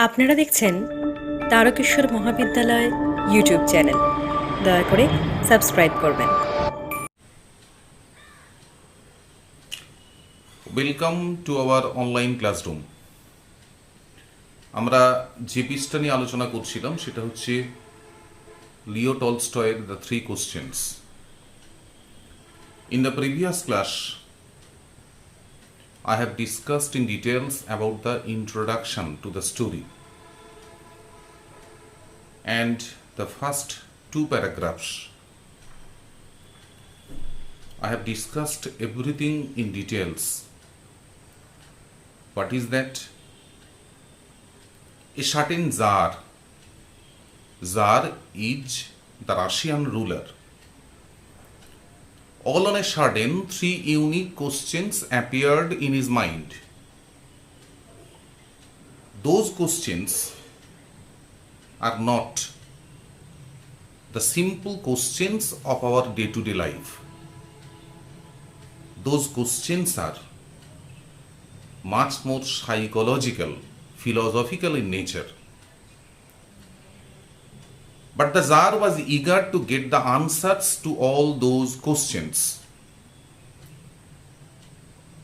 আপনারা দেখছেন তারকেশ্বর মহাবিদ্যালয় ইউটিউব চ্যানেল। দয়া করে সাবস্ক্রাইব করবেন। Welcome to our online classroom. আমরা যে পৃষ্ঠা নিয়ে আলোচনা করছিলাম সেটা হচ্ছে লিও টলস্টয়ের the three questions. In the previous class I have discussed in details about the introduction to the story and the first two paragraphs. I have discussed everything in details. What is that? A certain Tsar is the Russian ruler. All on a sudden, three unique questions appeared in his mind. Those questions are not the simple questions of our day-to-day life. Those questions are much more psychological, philosophical in nature. But the Tsar was eager to get the answers to all those questions.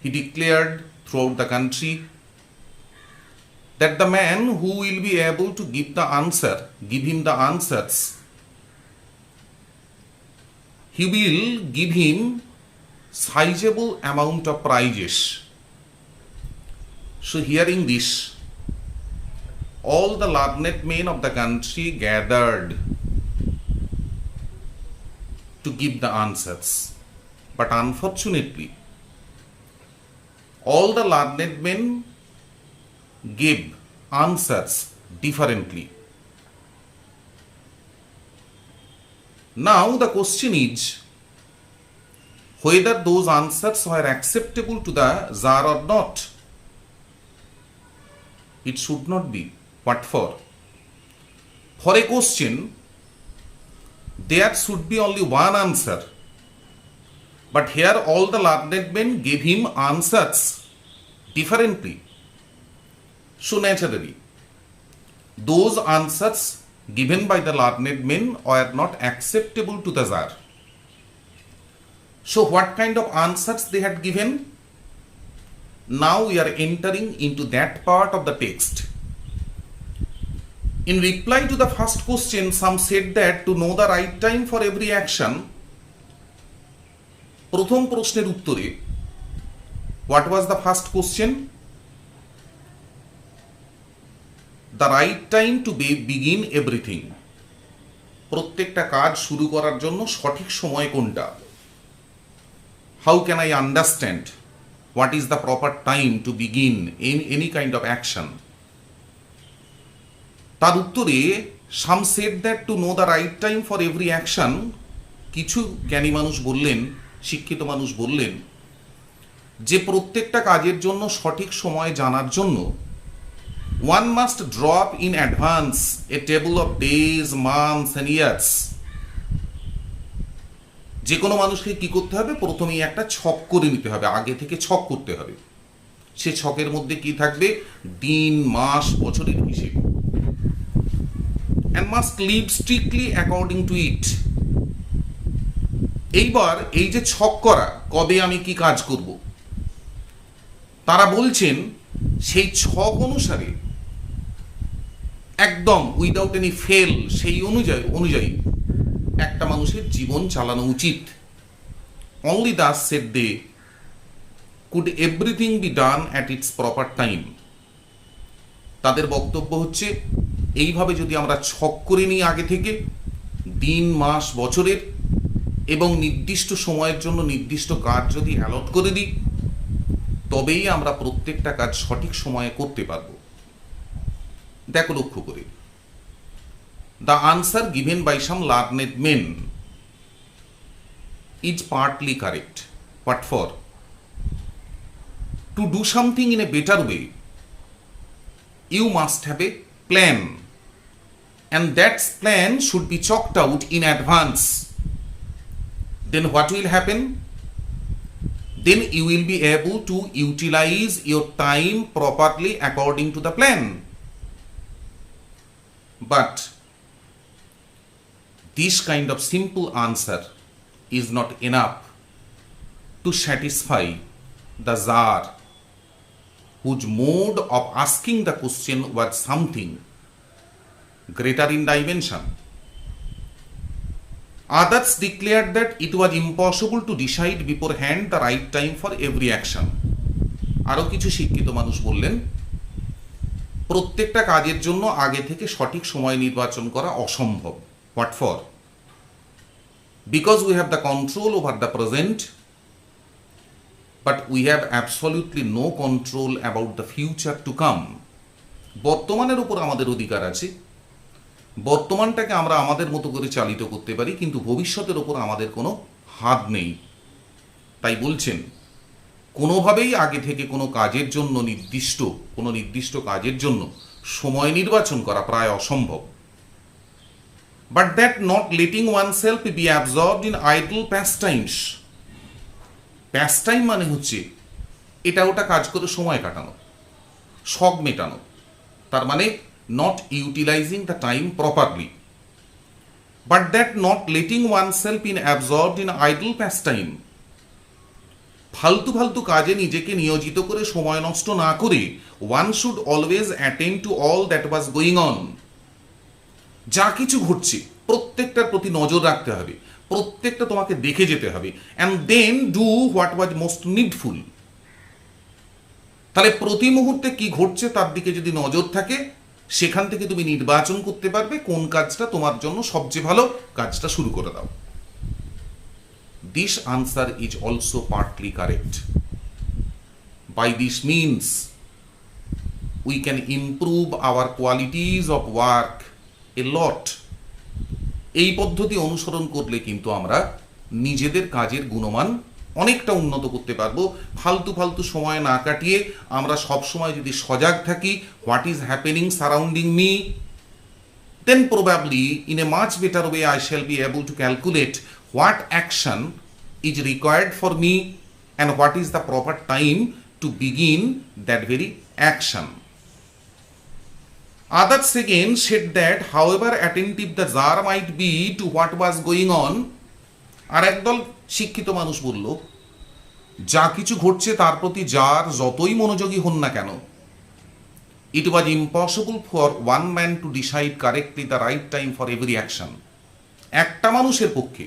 He declared throughout the country that the man who will be able to give him the answers, he will give him sizable amount of prizes. So hearing this, all the learned men of the country gathered to give the answers. But unfortunately, all the learned men gave answers differently. Now the question is whether those answers were acceptable to the Tsar or not. It should not be. What for? For a question, there should be only one answer. But here all the learned men gave him answers differently. So naturally, those answers given by the learned men were not acceptable to the Tsar. So what kind of answers they had given? Now we are entering into that part of the text. In reply to the first question, some said that to know the right time for every action, প্রথম প্রশ্নের উত্তরে, what was the first question? The right time to begin everything. প্রত্যেকটা কাজ শুরু করার জন্য সঠিক সময় কোনটা? How can I understand what is the proper time to begin in any kind of action? তার উত্তরে some said that to know the right time for every action, কিছু জ্ঞানী মানুষ বললেন, শিক্ষিত মানুষ বললেন যে প্রত্যেকটা কাজের জন্য সঠিক সময় জানার জন্য one must draw up in advance a table of days, months and years. যে কোনো মানুষকে কি করতে হবে? প্রথমেই একটা ছক করে নিতে হবে, আগে থেকে ছক করতে হবে। সে ছকের মধ্যে কি থাকবে? দিন, মাস, বছরের হিসেব। and must live strictly according to it. এইবার এই যে ছক করা, কবে আমি কি কাজ করব, তারা বলছেন সেই ছক অনুসারে একদম উইদাউট এনি ফেল, সেই অনুযায়ী একটা মানুষের জীবন চালানো উচিত। Only thus said they could everything be done at its proper time. তাদের বক্তব্য হচ্ছে এইভাবে যদি আমরা ছক করে নিই আগে থেকে, দিন, মাস, বছরের, এবং নির্দিষ্ট সময়ের জন্য নির্দিষ্ট কাজ যদি অ্যালট করে দিই, তবেই আমরা প্রত্যেকটা কাজ সঠিক সময়ে করতে পারব। দেখো লক্ষ্য করে, the answer given by some learned men is partly correct. What for? To do something in a better way, you must have a plan, and that plan should be chalked out in advance. Then what will happen? Then you will be able to utilize your time properly according to the plan. But this kind of simple answer is not enough to satisfy the Tsar, whose mode of asking the question was something greater in dimension. Others declared that it was impossible to decide beforehand the right time for every action. আরও কিছু শিক্ষিত মানুষ বললেন প্রত্যেকটা কাজের জন্য আগে থেকে সঠিক সময় নির্বাচন করা অসম্ভব। What for? Because we have the control over the present, but we have absolutely no control about the future to come. বর্তমানের উপর আমাদের অধিকার আছে, বর্তমানটাকে আমরা আমাদের মতো করে চালিত করতে পারি, কিন্তু ভবিষ্যতের ওপর আমাদের কোনো হাত নেই। তাই বলছেন কোনোভাবেই আগে থেকে কোনো কাজের জন্য নির্দিষ্ট কাজের জন্য সময় নির্বাচন করা প্রায় অসম্ভব। But that not letting oneself be absorbed in idle pastimes. Pastime মানে হচ্ছে এটা ওটা কাজ করে সময় কাটানো, শখ মেটানো। তার মানে not utilizing the time properly. But that not letting oneself in absorbed in idle pastime, ফালতু কাজে নিজেকে নিয়োজিত করে সময় নষ্ট না করে one should always attend to all that was going on. যা কিছু ঘটছে প্রত্যেকটার প্রতি নজর রাখতে হবে, প্রত্যেকটা তোমাকে দেখে যেতে হবে, and then do what was most needful. তাহলে প্রতি মুহূর্তে কি ঘটছে তার দিকে যদি নজর থাকে, সেখান থেকে তুমি নির্বাচন করতে পারবে কোন কাজটা তোমার জন্য সবচেয়ে ভালো, কাজটা শুরু করে দাও। This answer is also partly correct. By this means, we can improve our qualities of work a lot. এই পদ্ধতি অনুসরণ করলে কিন্তু আমরা নিজেদের কাজের গুণমান অনেকটা উন্নত করতে পারবো। ফালতু সময় না কাটিয়ে আমরা সব সময় যদি সজাগ থাকি what is happening surrounding me, then probably in a much better way I shall be able to calculate what action is required for me and what is the proper time to begin that very action. Others again said that however attentive the Tsar might be to what was going on, আর একদল শিক্ষিত মানুষ বলল যা কিছু ঘটছে তার প্রতি যার যতই মনোযোগী হন না কেন, it was impossible for one man to decide correctly the right time for every action. একটা মানুষের পক্ষে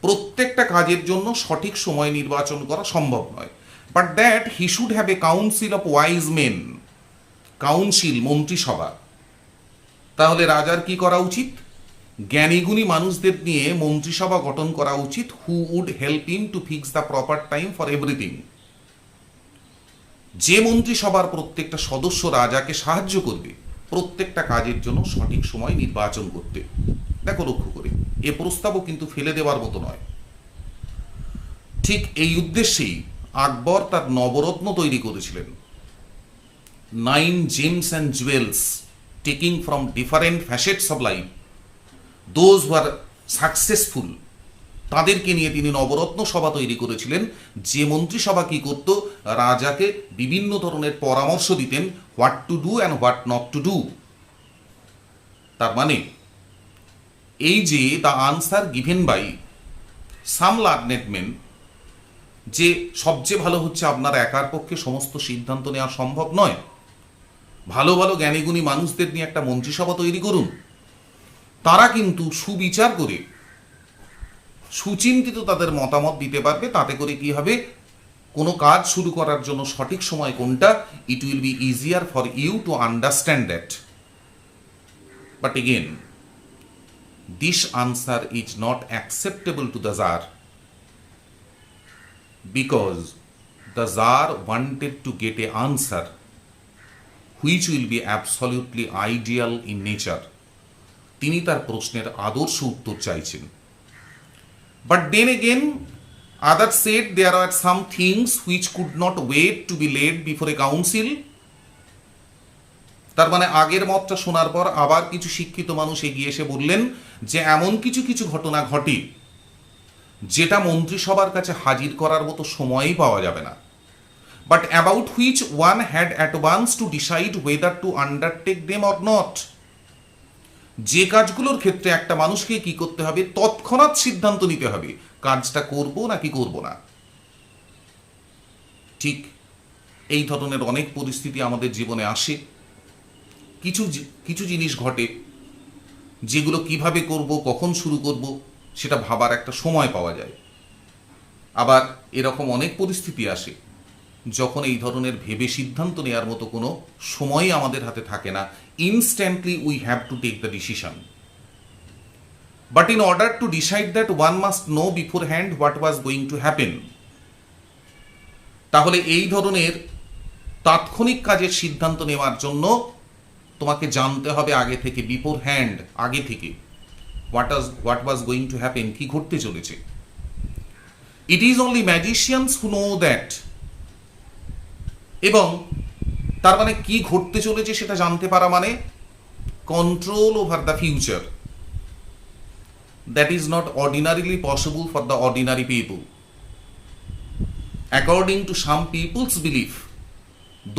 প্রত্যেকটা কাজের জন্য সঠিক সময় নির্বাচন করা সম্ভব নয়। But that he should have a council of wise men, council মন্ত্রিসভা। তাহলে রাজার কি করা উচিত? জ্ঞানীগুণী মানুষদের নিয়ে মন্ত্রিসভা গঠন করা উচিত, who would help him to fix the proper time for everything. যে মন্ত্রিসভার প্রত্যেকটা সদস্য রাজাকে সাহায্য করবে প্রত্যেকটা কাজের জন্য সঠিক সময় নির্বাচন করতে। দেখো লক্ষ্য করে, এ প্রস্তাবও কিন্তু ফেলে দেওয়ার মতো নয়। ঠিক এই উদ্দেশ্যেই আকবর তার নবরত্ন তৈরি করেছিলেন, 9 gems and jewels taking from different facets of life, those who are successful, তাদেরকে নিয়ে তিনি নবরত্ন সভা তৈরি করেছিলেন। যে মন্ত্রিসভা কি করত, রাজাকে বিভিন্ন ধরনের পরামর্শ দিতেন, what to do and what not to do. তার মানে এই যে the answer given by some learned men, যে সবচেয়ে ভালো হচ্ছে আপনার একার পক্ষে সমস্ত সিদ্ধান্ত নেওয়া সম্ভব নয়, ভালো জ্ঞানীগুণী মানুষদের নিয়ে একটা মন্ত্রিসভা তৈরি করুন। তারা কিন্তু সুবিচার করে সুচিন্তিত তাদের মতামত দিতে পারবে। তাতে করে কি হবে, কোনো কাজ শুরু করার জন্য সঠিক সময় কোনটা, it will be easier for you to understand that. But again this answer is not acceptable to the Tsar, because the Tsar wanted to get an answer which will be absolutely ideal in nature. তিনি তার প্রশ্নের আদর্শ উত্তর চাইছেন। But then again, others said there are some things which could not wait to be laid before a council. তার মানে আগের মতটা শোনার পর আবার কিছু শিক্ষিত মানুষ এগিয়ে এসে বললেন যে এমন কিছু ঘটনা ঘটে যেটা মন্ত্রিসভার কাছে হাজির করার মতো সময়ই পাওয়া যাবে না, but about which one had at once to decide whether to undertake them or not. যে কাজগুলোর ক্ষেত্রে একটা মানুষকে কি করতে হবে, তৎক্ষণাৎ সিদ্ধান্ত নিতে হবে কাজটা করব নাকি করব না। ঠিক এই ধরনের অনেক পরিস্থিতি আমাদের জীবনে আসে। কিছু জিনিস ঘটে যেগুলো কিভাবে করব, কখন শুরু করব, সেটা ভাবার একটা সময় পাওয়া যায়। আবার এরকম অনেক পরিস্থিতি আসে যখন এই ধরনের ভেবে সিদ্ধান্ত নেওয়ার মতো কোনো সময়ই আমাদের হাতে থাকে না। Instantly we have to take the decision. But in order to decide that one must know beforehand what was going to happen. তাহলে এই ধরনের তাৎক্ষণিক কাজের সিদ্ধান্ত নেওয়ার জন্য তোমাকে জানতে হবে আগে থেকে, বিফোর হ্যান্ড, আগে থেকে, what was going to happen, কি ঘটতে চলেছে। It is only magicians who know that. এবং তার মানে কি ঘটতে চলেছে সেটা জানতে পারা মানে control over the future. That is not ordinarily possible for the ordinary people. According to some people's belief,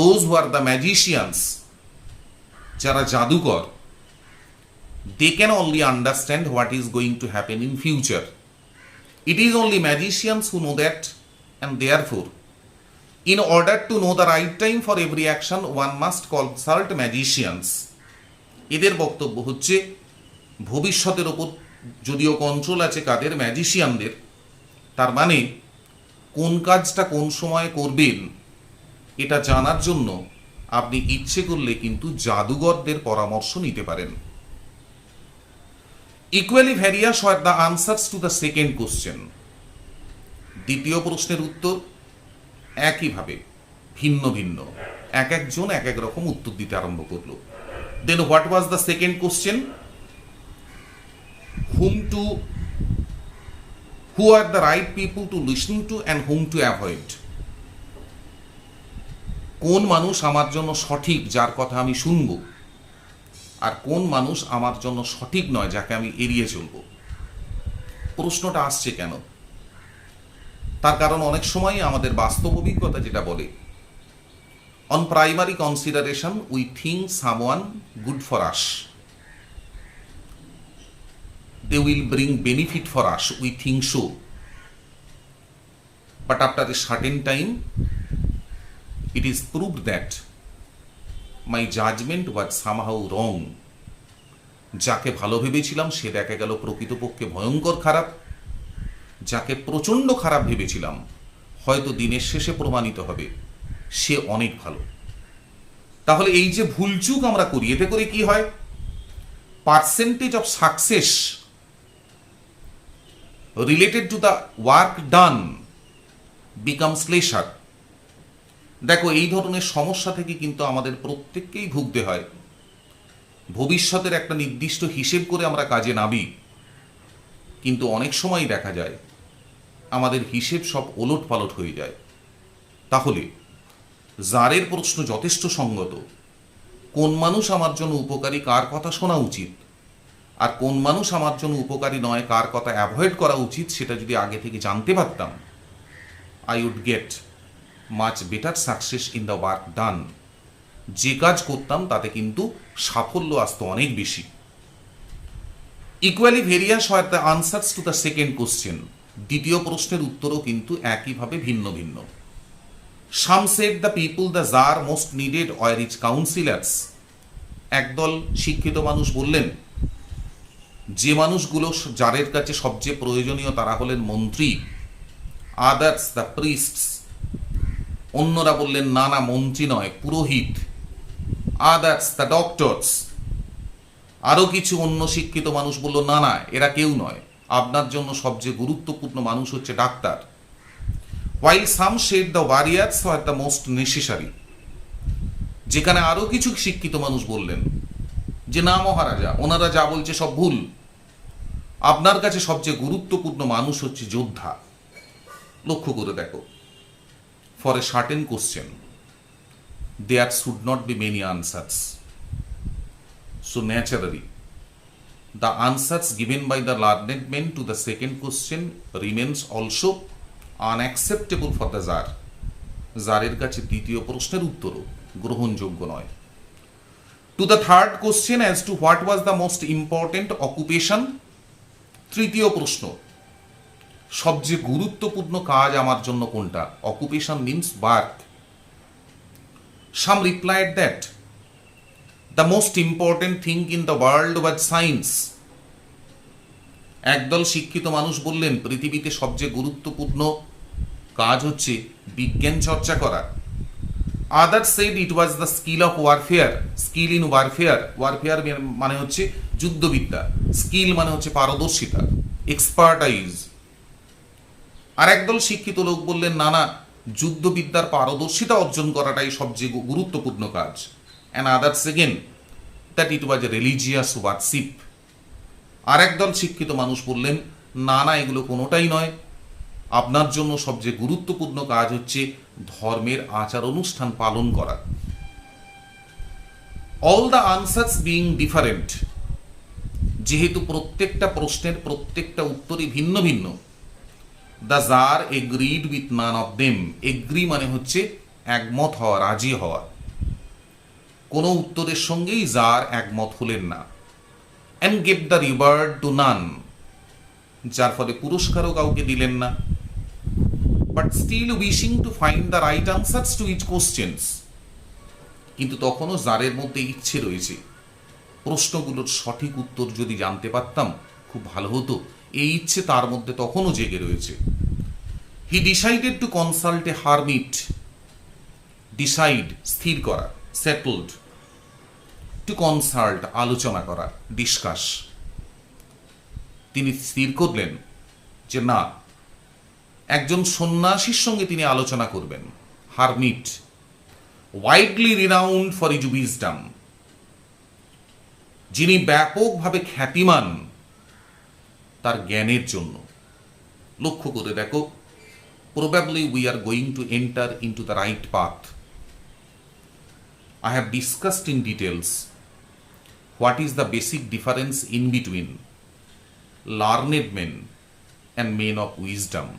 those who are the magicians, যারা জাদুকর, they can only understand what is going to happen in future. It is only magicians who know that, and therefore, in order to know the right time for every action, one must consult magicians. এদের বক্তব্য হচ্ছে ভবিষ্যতের ওপর যদিও control আছে কাদের, ম্যাজিশিয়ানদের, তার মানে কোন কাজটা কোন সময়ে করবেন এটা জানার জন্য আপনি ইচ্ছে করলে কিন্তু জাদুঘরদের পরামর্শ নিতে পারেন। Equally various were the answers to the second question. দ্বিতীয় প্রশ্নের উত্তর একইভাবে ভিন্ন ভিন্ন, এক একজন এক এক রকম উত্তর দিতে আরম্ভ করলো। Then what was the second question? Who are the right people to listen to and whom to avoid? কোন মানুষ আমার জন্য সঠিক, যার কথা আমি শুনবো, আর কোন মানুষ আমার জন্য সঠিক নয়, যাকে আমি এড়িয়ে চলব। প্রশ্নটা আসছে কেন? তার কারণ অনেক সময় আমাদের বাস্তব অভিজ্ঞতা যেটা বলে, on primary consideration we think someone good for us, they will bring benefit for us, we think so, but after a certain time it is proved that my judgment was somehow wrong. যাকে ভালো ভেবেছিলাম সে দেখা গেল প্রকৃতপক্ষে ভয়ঙ্কর খারাপ, যাকে প্রচণ্ড খারাপ ভেবেছিলাম হয়তো দিনের শেষে প্রমাণিত হবে সে অনেক ভালো। তাহলে এই যে ভুলচুক আমরা করি, এতে করে কি হয়, percentage of success related to the work done becomes lesser. দেখো, এই ধরনের সমস্যা থেকে কিন্তু আমাদের প্রত্যেককেই ভুগতে হয়। ভবিষ্যতের একটা নির্দিষ্ট হিসেব করে আমরা কাজে নামি, কিন্তু অনেক সময় দেখা যায় আমাদের হিসেব সব ওলট পালট হয়ে যায়। তাহলে জারের প্রশ্ন যথেষ্ট সঙ্গত। কোন মানুষ আমার জন্য উপকারী, কার কথা শোনা উচিত, আর কোন মানুষ আমার জন্য উপকারী নয়, কার কথা অ্যাভয়েড করা উচিত, সেটা যদি আগে থেকে জানতে পারতাম, I would get much better success in the work done. যে কাজ করতাম তাতে কিন্তু সাফল্য আসতো অনেক বেশি। ইকুয়ালি ভেরিয়াস হয় the answers to the second question. দ্বিতীয় প্রশ্নের উত্তরও কিন্তু একইভাবে ভিন্ন ভিন্ন। Some said the people the jar most needed were is councillors. একদল শিক্ষিত মানুষ বললেন যে মানুষগুলো জারের কাছে সবচেয়ে প্রয়োজনীয় তারা হলেন মন্ত্রী। Others the priests. অন্যরা বললেন না না, মন্ত্রী নয়, পুরোহিত। Others the doctors. আরো কিছু অন্য শিক্ষিত মানুষ বলল না না, এরা কেউ নয়, আপনার জন্য সবচেয়ে গুরুত্বপূর্ণ মানুষ হচ্ছে doctor. while some said the warriors were the most necessary। যেখানে আরো কিছু শিক্ষিত মানুষ বললেন যে না মহারাজা, ওনারা যা বলছে সব ভুল, আপনার কাছে সবচেয়ে গুরুত্বপূর্ণ মানুষ হচ্ছে যোদ্ধা। লক্ষ্য করে দেখো, for a certain question there should not be many answers, so naturally the answers given by the learned men to the second question remains also unacceptable for the jar। জারের কাছে দ্বিতীয় প্রশ্নের উত্তরও গ্রহণযোগ্য নয়। To the third question as to what was the most important occupation, তৃতীয় প্রশ্ন, সবচেয়ে গুরুত্বপূর্ণ কাজ আমার জন্য কোনটা? Occupation means work. Some replied that the most important thing in the world was science. একদল শিক্ষিত মানুষ বললেন পৃথিবীতে সবচেয়ে গুরুত্বপূর্ণ কাজ হচ্ছে বিজ্ঞান চর্চা করা। Others said it was the skill of warfare. Skill in warfare. Warfare মানে হচ্ছে যুদ্ধবিদ্যা, স্কিল মানে হচ্ছে পারদর্শিতা, এক্সপার্টাইজ। আর একদল শিক্ষিত লোক বললেন না না, যুদ্ধবিদ্যার পারদর্শিতা অর্জন করাটাই সবচেয়ে গুরুত্বপূর্ণ কাজ। And others again that it was a religious worship. আর একদল শিক্ষিত মানুষ বললেন না না, এগুলো কোনোটাই নয়, আপনার জন্য সবচেয়ে গুরুত্বপূর্ণ কাজ হচ্ছে ধর্মের আচার অনুষ্ঠান পালন করা। All the answers being different, যেহেতু প্রত্যেকটা প্রশ্নের প্রত্যেকটা উত্তরই ভিন্ন ভিন্ন, the Tsar agreed with none of them. Agree মানে হচ্ছে একমত হওয়া, রাজি হওয়া। কোনো উত্তরের সঙ্গেই জার একমত হলেন না। And gave the reward to none, যার ফলে পুরস্কারও কাউকে দিলেন না। But still wishing to find the right answers to each questions, কিন্তু তখনও জারের মধ্যে ইচ্ছে রয়েছে, প্রশ্নগুলোর সঠিক উত্তর যদি জানতে পারতাম খুব ভালো হতো, এই ইচ্ছে তার মধ্যে তখনও জেগে রয়েছে। He decided to consult a hermit. Decide স্থির করা, সেটলড। টু কনসাল্ট আলোচনা করা, ডিসকাস। তিনি স্থির করলেন যে না, একজন সন্ন্যাসীর সঙ্গে তিনি আলোচনা করবেন। Hermit, widely renowned for his wisdom, যিনি ব্যাপকভাবে খ্যাতিমান তার জ্ঞানের জন্য। লক্ষ্য করে দেখো, probably we are going to enter into the right path. I have discussed in details what is the basic difference in between learned men and men of wisdom.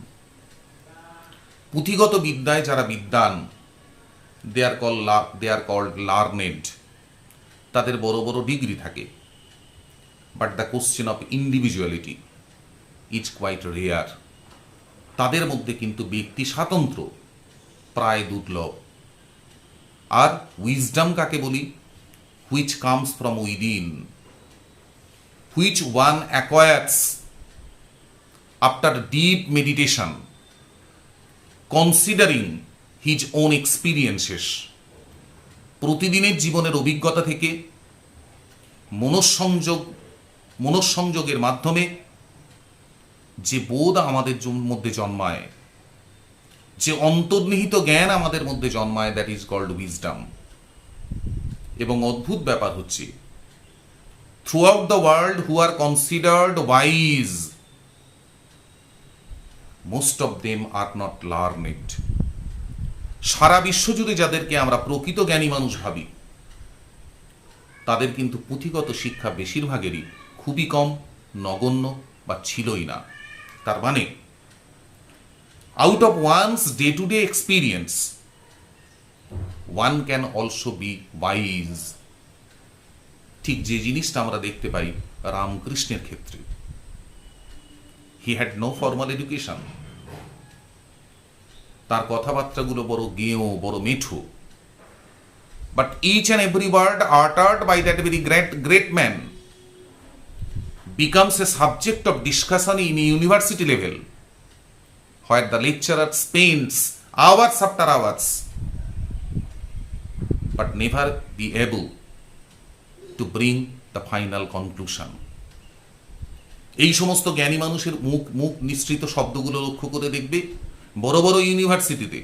পুঁথিগত বিদ্যায় যারা বিদ্বান, they are called learned, তাদের বড় বড় degree থাকে। But the question of individuality is quite rare. তাদের মধ্যে কিন্তু ব্যক্তি স্বাতন্ত্র্য প্রায় দুর্লভ। আর উইজডম কাকে বলি? Which comes from within, which one acquires after deep meditation, considering his own experiences. প্রতিদিনের জীবনের অভিজ্ঞতা থেকে মনঃসংযোগের মাধ্যমে যে বোধ আমাদের মধ্যে জন্মায়, যে অন্তর্নিহিত জ্ঞান আমাদের মধ্যে জন্মায়, দ্যাট ইজ কল্ড উইজডম। এবং অদ্ভুত ব্যাপার হচ্ছে, throughout the world who are considered wise, most of them are not learned. সারা বিশ্ব জুড়ে যাদেরকে আমরা প্রকৃত জ্ঞানী মানুষ ভাবি, তাদের কিন্তু পুঁথিগত শিক্ষা বেশিরভাগেরই খুবই কম, নগণ্য বা ছিলই না। তার মানে out of one's day-to-day experience, one can also be wise. ঠিক যে জিনিসটা আমরা দেখতে পাই রামকৃষ্ণের ক্ষেত্রে। He had no formal education. তার কথাবার্তাগুলো বড় গেঁয়ো, বড় মেঠো। But each and every word uttered by that very great man becomes a subject of discussion in a university level, where the lecturer spends hours after hours but never be able to bring the final conclusion. এই সমস্ত জ্ঞানী মানুষের মুখ নিঃসৃত শব্দগুলো লক্ষ্য করে দেখবে, বড় বড় ইউনিভার্সিটিতে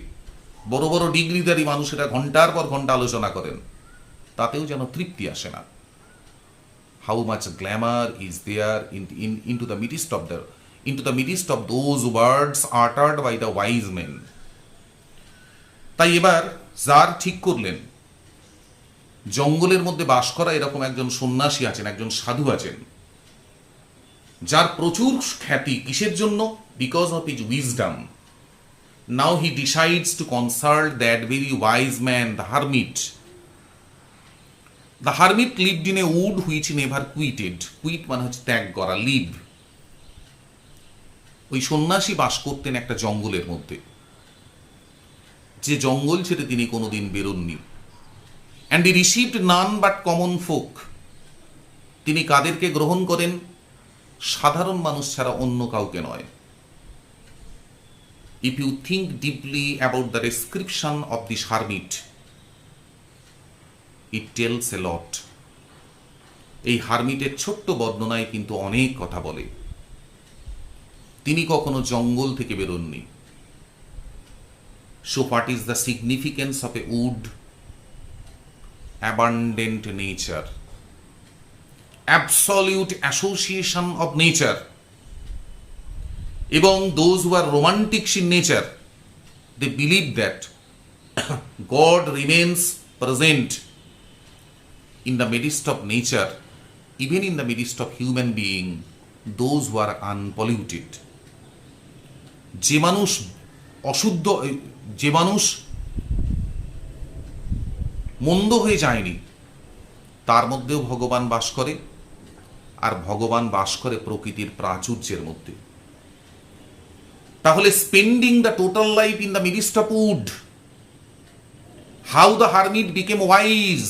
বড় বড় ডিগ্রিধারী মানুষেরা ঘন্টার পর ঘন্টা আলোচনা করেন, তাতেও যেন তৃপ্তি আসে না। How much glamour is there into the midst of those words uttered by the wise men. তাই এবার জার ঠিক করলেন, জঙ্গলের মধ্যে বাস করা এরকম একজন সন্ন্যাসী আছেন, একজন সাধু আছেন, যার প্রচুর খ্যাতি। কিসের জন্য? Because of his wisdom. Now he decides to consult that very wise man, the hermit, the hermit lived in a wood which never quitted, quit মানে হচ্ছে ত্যাগ করা, লিভ। ওই সন্ন্যাসী বাস করতেন একটা জঙ্গলের মধ্যে, যে জঙ্গল ছেড়ে তিনি কোনোদিন বেরোননি। And he received none but common folk, তিনি কাদেরকে গ্রহণ করেন? সাধারণ মানুষ ছাড়া অন্য কাউকে নয়। If you think deeply about the description of this hermit, it tells a lot. এই হারমিটের ছোট্ট বর্ণনায় কিন্তু অনেক কথা বলে। তিনি কখনো জঙ্গল থেকে বেরোননি। So what is the significance of a wood? Abundant nature, absolute association of nature. এবং those who are romantics in nature, they believe that God remains present in the midst of nature, even in the midst of human being, those who are unpolluted. যে মানুষ অশুদ্ধ, যে মানুষ মন্দ হয়ে যায়নি, তার মধ্যেও ভগবান বাস করে, আর ভগবান বাস করে প্রকৃতির প্রাচুর্যের মধ্যে। তাহলে spending the total life in the midst of wood, how the hermit became wise.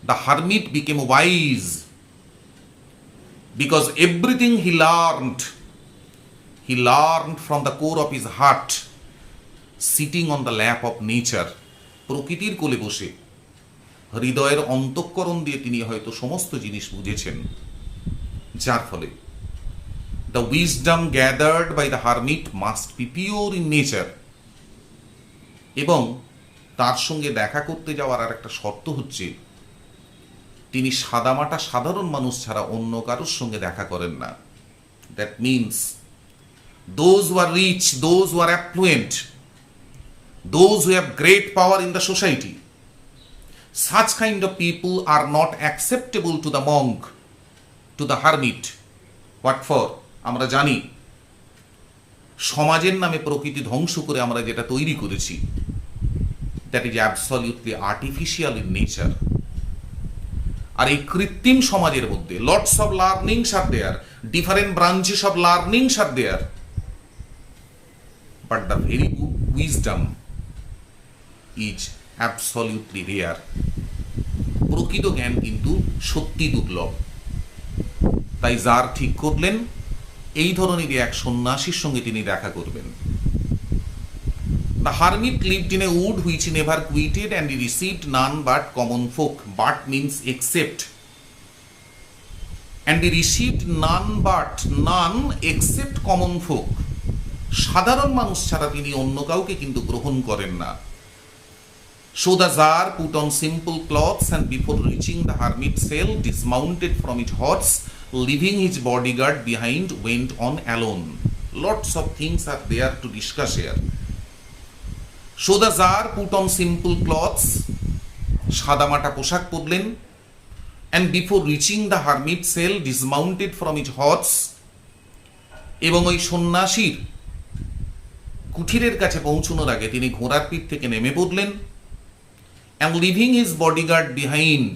The hermit became wise because everything he learned from the core of his heart, sitting on the lap of nature. প্রকৃতির কোলে বসে হৃদয়ের অন্তঃকরণ দিয়ে তিনি হয়তো সমস্ত জিনিস বুঝেছেন, যার ফলে the wisdom gathered by the hermit must be pure in nature. এবং তার সঙ্গে দেখা করতে যাওয়ার আর একটা শর্ত হচ্ছে, তিনি সাদামাটা সাধারণ মানুষ ছাড়া অন্য কারোর সঙ্গে দেখা করেন না। That means those who are rich, those who are affluent, those who have great power in the society, such kind of people are not acceptable to the monk, to the hermit. What for? আমরা জানি সমাজের নামে প্রকৃতি ধ্বংস করে আমরা যেটা তৈরি করেছি, that is absolutely artificial in nature. আর এই কৃত্রিম সমাজের মধ্যে lots of learnings are there, different branches of learnings are there, but the very wisdom is absolutely rare. প্রকৃত জ্ঞান কিন্তু সত্যি দুর্লভ। তাই যার ঠিক করলেন এই ধরনের এক সন্ন্যাসীর সঙ্গে তিনি দেখা করবেন। The hermit lived in a wood which never quitted, and he received none but common folk. But means except. And he received none except common folk. সাধারণ মানুষ ছাড়া তিনি অন্য কাউকে কিন্তু গ্রহণ করেন না। So the Tsar put on simple clothes, and before reaching the hermit cell, dismounted from his horse, leaving his bodyguard behind, went on alone. Lots of things are there to discuss here. So the Tsar put on simple clothes, সাদামাটা পোশাক পরলেন, and before reaching the hermit cell, dismounted from his horse, এবং ওই সন্ন্যাসীর কুঠিরের কাছে পৌঁছানোর আগে তিনি ঘোড়ার পিঠ থেকে নেমে পড়লেন, and leaving his bodyguard behind,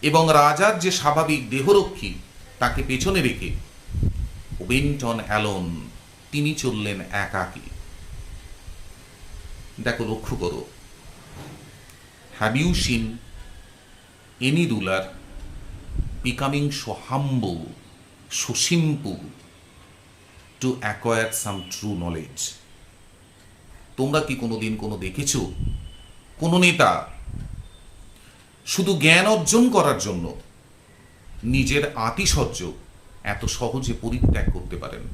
এবং রাজার যে স্বাভাবিক দেহরক্ষী তাকে পেছনে রেখে went on alone, তিনি চললেন একাকী। দেখো, লক্ষ্য করো, have you seen any ruler becoming so humble, so simple to acquire some true knowledge? তোমরা কি কোনোদিন দেখেছো কোনো নেতা শুধু জ্ঞান অর্জন করার জন্য নিজের আতিশয্য এত সহজে পরিত্যাগ করতে পারেন?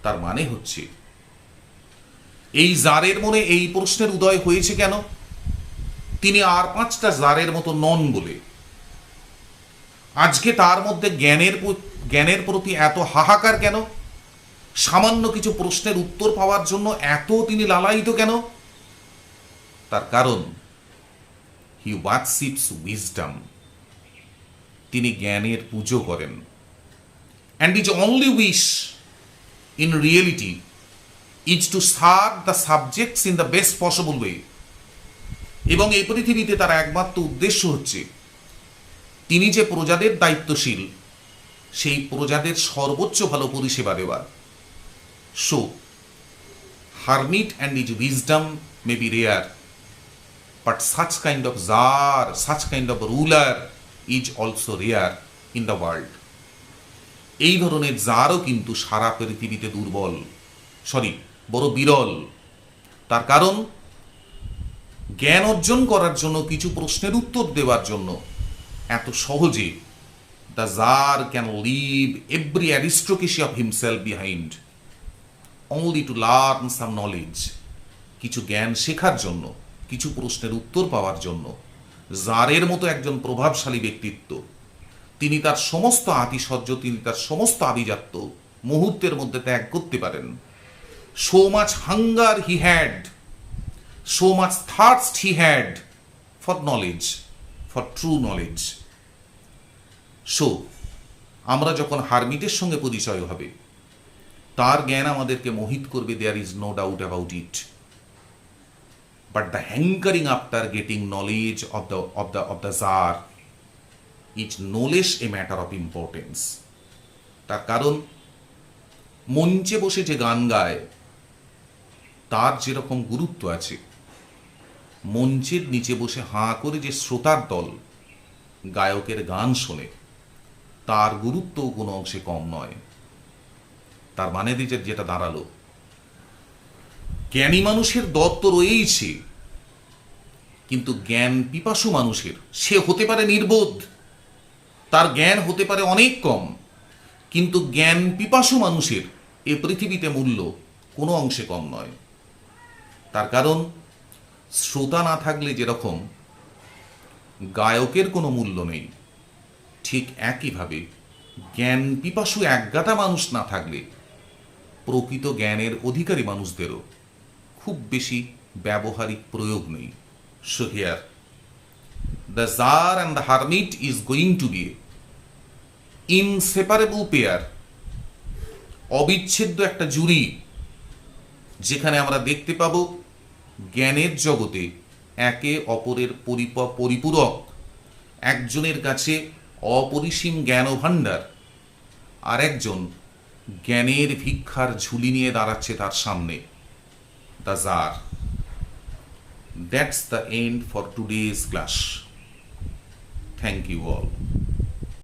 তার মানে হচ্ছে এই জারের মনে এই প্রশ্নের উদয় হয়েছে কেন? তিনি আর 5টা জারের মতো নন বলে। আজকে তার মধ্যে জ্ঞানের প্রতি এত হাহাকার কেন? সামান্য কিছু প্রশ্নের উত্তর পাওয়ার জন্য এত তিনি লালায়িত কেন? তার কারণ হি ওয়ার্শিপস উইজডম, তিনি জ্ঞানের পুজো করেন। And is only wish in reality is to serve the subjects in the best possible way. এবং এই পৃথিবীতে তার একমাত্র উদ্দেশ্য হচ্ছে তিনি যে প্রজাদের দায়িত্বশীল সেই প্রজাদের সর্বোচ্চ ভালো পরিষেবা দেওয়া। So hermit and his wisdom may be rare, but such kind of czar, such kind of ruler is also rare in the world. এই ধরনের জারও কিন্তু সারা পৃথিবীতে বড় বিরল। তার কারণ জ্ঞান অর্জন করার জন্য, কিছু প্রশ্নের উত্তর দেওয়ার জন্য এত সহজে the Tsar can leave every aristocracy of himself behind only to learn some knowledge, কিছু জ্ঞান শেখার জন্য, কিছু প্রশ্নের উত্তর পাওয়ার জন্য জারের মতো একজন প্রভাবশালী ব্যক্তিত্ব তিনি তার সমস্ত আতিশয্য, তিনি তার সমস্ত আভিজাত্য মুহূর্তের মধ্যে ত্যাগ করতে পারেন। so much hunger he had, so much thirst he had for knowledge, for true knowledge. so আমরা যখন হারমিটের সঙ্গে পরিচয় হবে, তার জ্ঞান আমাদেরকে মোহিত করবে, there is no doubt about it. But the hankering after getting knowledge of the Tsar is no less a matter of importance. তার কারণ মঞ্চে বসে যে গান গায় তার যেরকম গুরুত্ব আছে, মঞ্চের নিচে বসে হাঁ করে যে শ্রোতার দল গায়কের গান শোনে তার গুরুত্বও কোনো অংশে কম নয়। তার মানে যেটা দাঁড়ালো, জ্ঞানী মানুষের দত্ত রয়েছে, কিন্তু জ্ঞান পিপাসু মানুষের, সে হতে পারে নির্বোধ, তার জ্ঞান হতে পারে অনেক কম, কিন্তু জ্ঞান পিপাসু মানুষের এ পৃথিবীতে মূল্য কোনো অংশে কম নয়। তার কারণ শ্রোতা না থাকলে যেরকম গায়কের কোনো মূল্য নেই, ঠিক একইভাবে জ্ঞান পিপাসু একগাদা মানুষ না থাকলে প্রকৃত জ্ঞানের অধিকারী মানুষদেরও খুব বেশি ব্যবহারিক প্রয়োগ নেই। So here, the Tsar and the Hermit is going to be inseparable pair, অবিচ্ছেদ্য একটা জুড়ি, যেখানে আমরা দেখতে পাবো জ্ঞানের জগতে একে অপরের পরিপূরক, একজনের কাছে অপরিসীম জ্ঞান ভাণ্ডার, আর একজন জ্ঞানের ভিক্ষার ঝুলি নিয়ে দাঁড়াচ্ছে তার সামনে, the Tsar. That's the end for today's class. Thank you all.